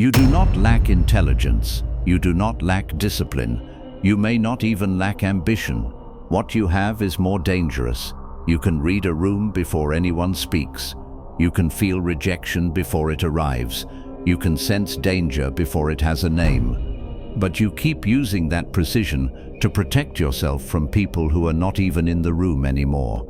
You do not lack intelligence. You do not lack discipline. You may not even lack ambition. What you have is more dangerous. You can read a room before anyone speaks. You can feel rejection before it arrives. You can sense danger before it has a name. But you keep using that precision to protect yourself from people who are not even in the room anymore.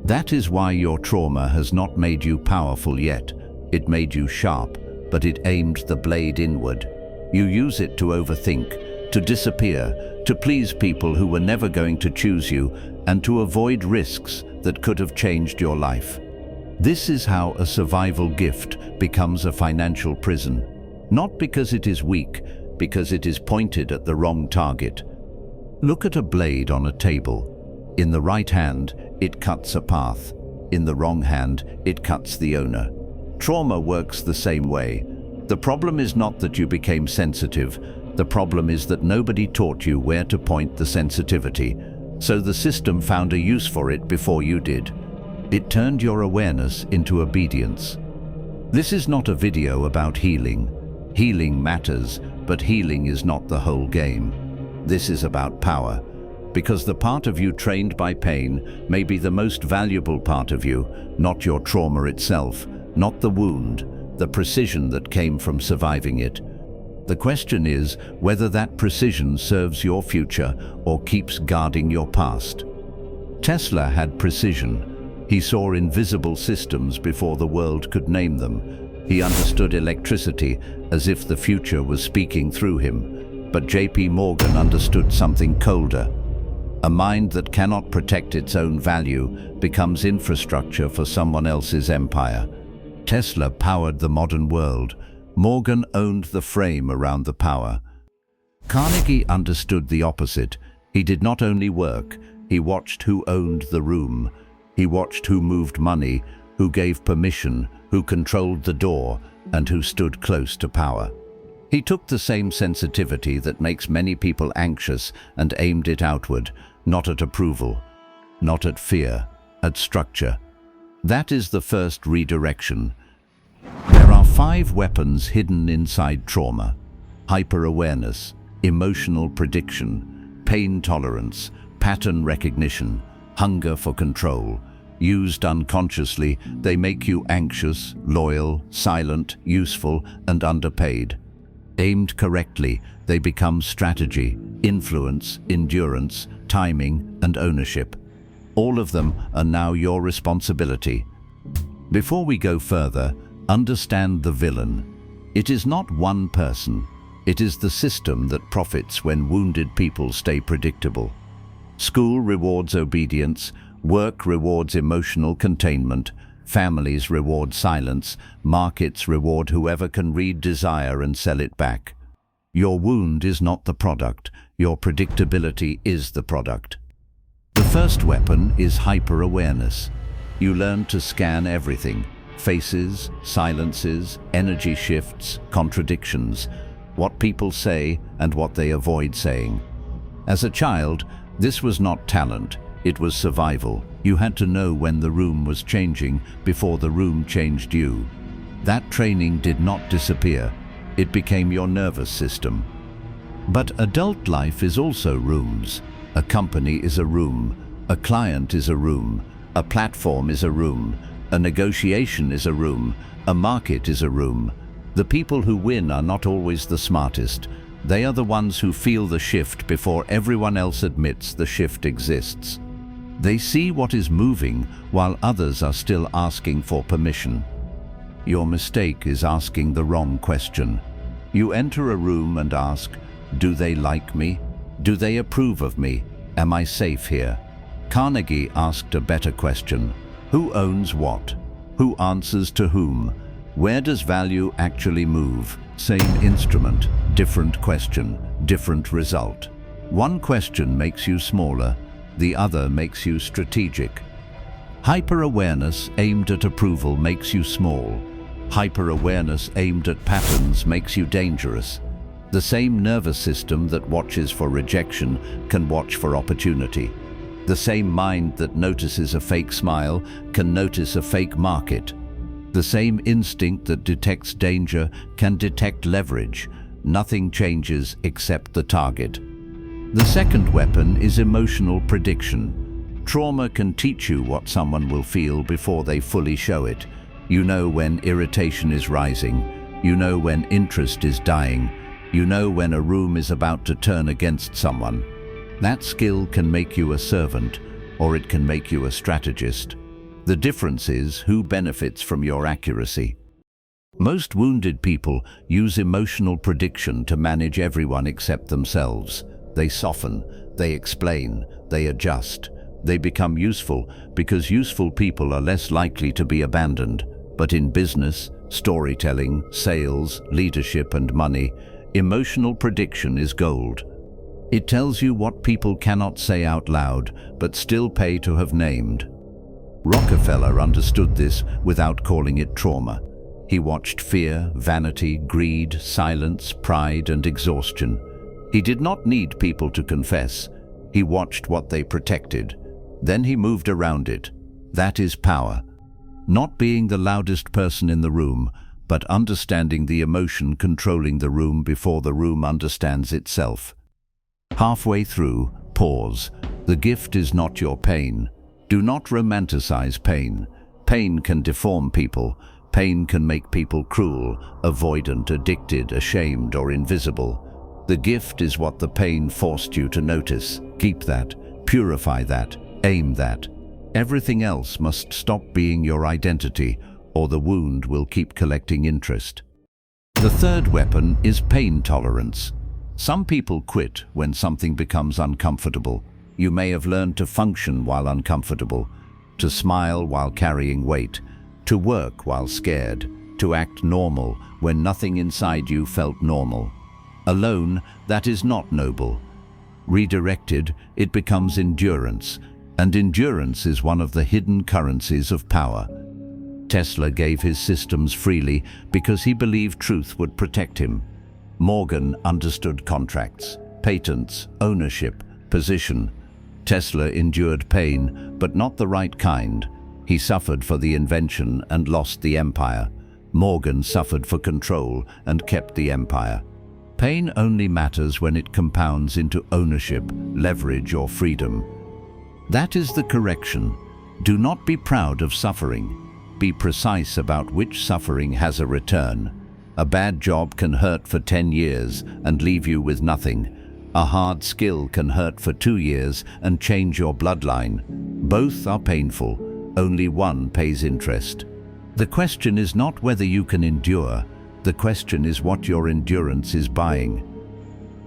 That is why your trauma has not made you powerful yet. It made you sharp, but it aimed the blade inward. You use it to overthink, to disappear, to please people who were never going to choose you, and to avoid risks that could have changed your life. This is how a survival gift becomes a financial prison. Not because it is weak, because it is pointed at the wrong target. Look at a blade on a table. In the right hand, it cuts a path. In the wrong hand, it cuts the owner. Trauma works the same way. The problem is not that you became sensitive. The problem is that nobody taught you where to point the sensitivity. So the system found a use for it before you did. It turned your awareness into obedience. This is not a video about healing. Healing matters, but healing is not the whole game. This is about power. Because the part of you trained by pain may be the most valuable part of you, not your trauma itself, not the wound, the precision that came from surviving it. The question is whether that precision serves your future or keeps guarding your past. Tesla had precision. He saw invisible systems before the world could name them. He understood electricity as if the future was speaking through him. But J.P. Morgan understood something colder. A mind that cannot protect its own value becomes infrastructure for someone else's empire. Tesla powered the modern world. Morgan owned the frame around the power. Carnegie understood the opposite. He did not only work, he watched who owned the room. He watched who moved money, who gave permission, who controlled the door, and who stood close to power. He took the same sensitivity that makes many people anxious and aimed it outward, not at approval, not at fear, at structure. That is the first redirection. There are 5 weapons hidden inside trauma: hyper-awareness, emotional prediction, pain tolerance, pattern recognition, hunger for control. Used unconsciously, they make you anxious, loyal, silent, useful, and underpaid. Aimed correctly, they become strategy, influence, endurance, timing, and ownership. All of them are now your responsibility. Before we go further, understand the villain. It is not one person. It is the system that profits when wounded people stay predictable. School rewards obedience, work rewards emotional containment, families reward silence, markets reward whoever can read desire and sell it back. Your wound is not the product. Your predictability is the product. The first weapon is hyper-awareness. You learn to scan everything: faces, silences, energy shifts, contradictions, what people say and what they avoid saying. As a child, this was not talent, it was survival. You had to know when the room was changing before the room changed you. That training did not disappear. It became your nervous system. But adult life is also rooms. A company is a room. A client is a room. A platform is a room. A negotiation is a room. A market is a room. The people who win are not always the smartest. They are the ones who feel the shift before everyone else admits the shift exists. They see what is moving while others are still asking for permission. Your mistake is asking the wrong question. You enter a room and ask, do they like me? Do they approve of me? Am I safe here? Carnegie asked a better question. Who owns what? Who answers to whom? Where does value actually move? Same instrument, different question, different result. One question makes you smaller, the other makes you strategic. Hyper-awareness aimed at approval makes you small. Hyper-awareness aimed at patterns makes you dangerous. The same nervous system that watches for rejection can watch for opportunity. The same mind that notices a fake smile can notice a fake market. The same instinct that detects danger can detect leverage. Nothing changes except the target. The second weapon is emotional prediction. Trauma can teach you what someone will feel before they fully show it. You know when irritation is rising. You know when interest is dying. You know when a room is about to turn against someone. That skill can make you a servant, or it can make you a strategist. The difference is who benefits from your accuracy. Most wounded people use emotional prediction to manage everyone except themselves. They soften, they explain, they adjust. They become useful because useful people are less likely to be abandoned. But in business, storytelling, sales, leadership, and money, emotional prediction is gold. It tells you what people cannot say out loud, but still pay to have named. Rockefeller understood this without calling it trauma. He watched fear, vanity, greed, silence, pride, and exhaustion. He did not need people to confess. He watched what they protected. Then he moved around it. That is power. Not being the loudest person in the room, but understanding the emotion controlling the room before the room understands itself. Halfway through, pause. The gift is not your pain. Do not romanticize pain. Pain can deform people. Pain can make people cruel, avoidant, addicted, ashamed, or invisible. The gift is what the pain forced you to notice. Keep that, purify that, aim that. Everything else must stop being your identity, or the wound will keep collecting interest. The third weapon is pain tolerance. Some people quit when something becomes uncomfortable. You may have learned to function while uncomfortable, to smile while carrying weight, to work while scared, to act normal when nothing inside you felt normal. Alone, that is not noble. Redirected, it becomes endurance, and endurance is one of the hidden currencies of power. Tesla gave his systems freely because he believed truth would protect him. Morgan understood contracts, patents, ownership, position. Tesla endured pain, but not the right kind. He suffered for the invention and lost the empire. Morgan suffered for control and kept the empire. Pain only matters when it compounds into ownership, leverage, or freedom. That is the correction. Do not be proud of suffering. Be precise about which suffering has a return. A bad job can hurt for 10 years and leave you with nothing. A hard skill can hurt for 2 years and change your bloodline. Both are painful. Only one pays interest. The question is not whether you can endure. The question is what your endurance is buying.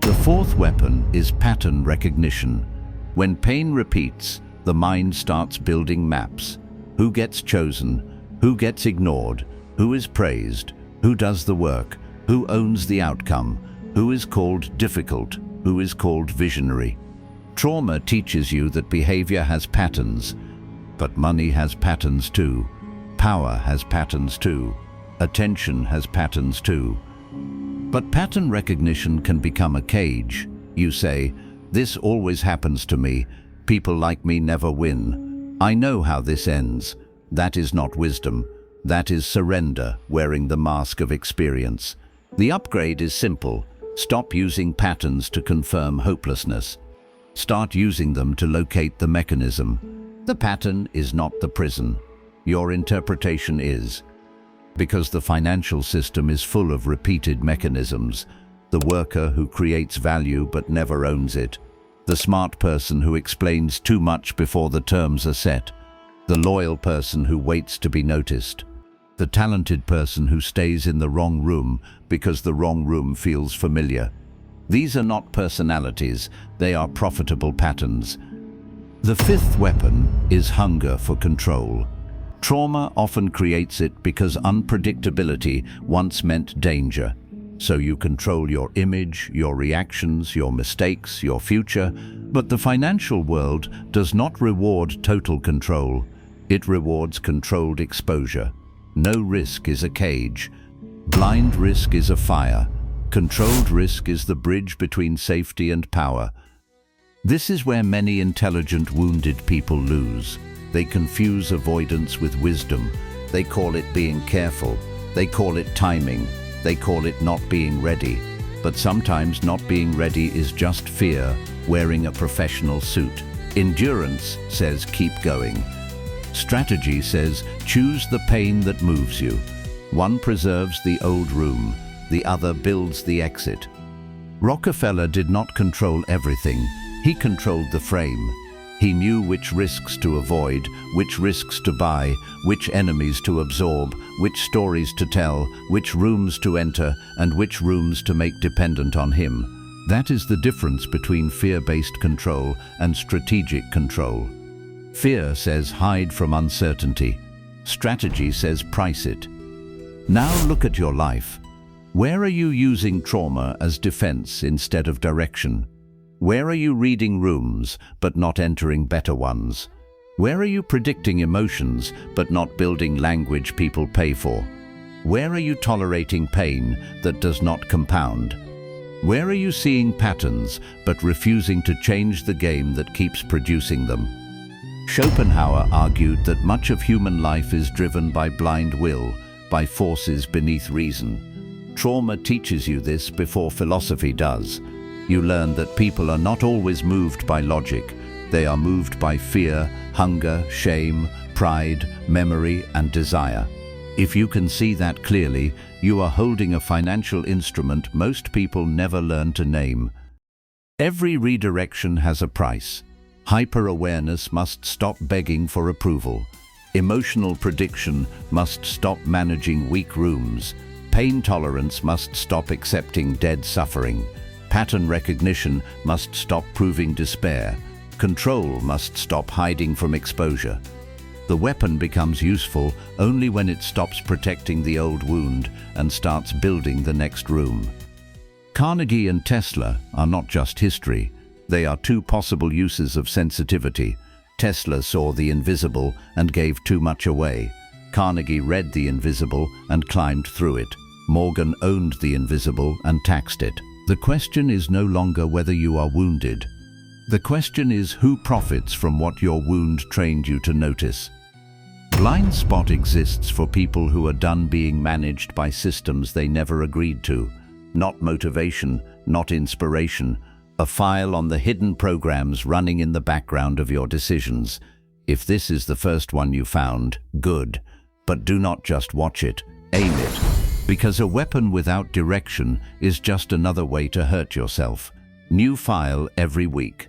The fourth weapon is pattern recognition. When pain repeats, the mind starts building maps. Who gets chosen? Who gets ignored? Who is praised? Who does the work? Who owns the outcome? Who is called difficult? Who is called visionary? Trauma teaches you that behavior has patterns, but money has patterns too. Power has patterns too. Attention has patterns too. But pattern recognition can become a cage. You say, "This always happens to me. People like me never win. I know how this ends." That is not wisdom. That is surrender, wearing the mask of experience. The upgrade is simple. Stop using patterns to confirm hopelessness. Start using them to locate the mechanism. The pattern is not the prison. Your interpretation is. Because the financial system is full of repeated mechanisms. The worker who creates value but never owns it. The smart person who explains too much before the terms are set. The loyal person who waits to be noticed. The talented person who stays in the wrong room because the wrong room feels familiar. These are not personalities, they are profitable patterns. The fifth weapon is hunger for control. Trauma often creates it because unpredictability once meant danger. So you control your image, your reactions, your mistakes, your future. But the financial world does not reward total control. It rewards controlled exposure. No risk is a cage. Blind risk is a fire. Controlled risk is the bridge between safety and power. This is where many intelligent, wounded people lose. They confuse avoidance with wisdom. They call it being careful. They call it timing. They call it not being ready. But sometimes not being ready is just fear wearing a professional suit. Endurance says keep going. Strategy says choose the pain that moves you. One preserves the old room, the other builds the exit. Rockefeller did not control everything. He controlled the frame. He knew which risks to avoid, which risks to buy, which enemies to absorb, which stories to tell, which rooms to enter, and which rooms to make dependent on him. That is the difference between fear-based control and strategic control. Fear says hide from uncertainty. Strategy says price it. Now look at your life. Where are you using trauma as defense instead of direction? Where are you reading rooms but not entering better ones? Where are you predicting emotions but not building language people pay for? Where are you tolerating pain that does not compound? Where are you seeing patterns but refusing to change the game that keeps producing them? Schopenhauer argued that much of human life is driven by blind will, by forces beneath reason. Trauma teaches you this before philosophy does. You learn that people are not always moved by logic. They are moved by fear, hunger, shame, pride, memory, and desire. If you can see that clearly, you are holding a financial instrument most people never learn to name. Every redirection has a price. Hyper-awareness must stop begging for approval. Emotional prediction must stop managing weak rooms. Pain tolerance must stop accepting dead suffering. Pattern recognition must stop proving despair. Control must stop hiding from exposure. The weapon becomes useful only when it stops protecting the old wound and starts building the next room. Carnegie and Tesla are not just history. They are two possible uses of sensitivity. Tesla saw the invisible and gave too much away. Carnegie read the invisible and climbed through it. Morgan owned the invisible and taxed it. The question is no longer whether you are wounded. The question is who profits from what your wound trained you to notice. Blind spot exists for people who are done being managed by systems they never agreed to. Not motivation, not inspiration. A file on the hidden programs running in the background of your decisions. If this is the first one you found, good. But do not just watch it, aim it. Because a weapon without direction is just another way to hurt yourself. New file every week.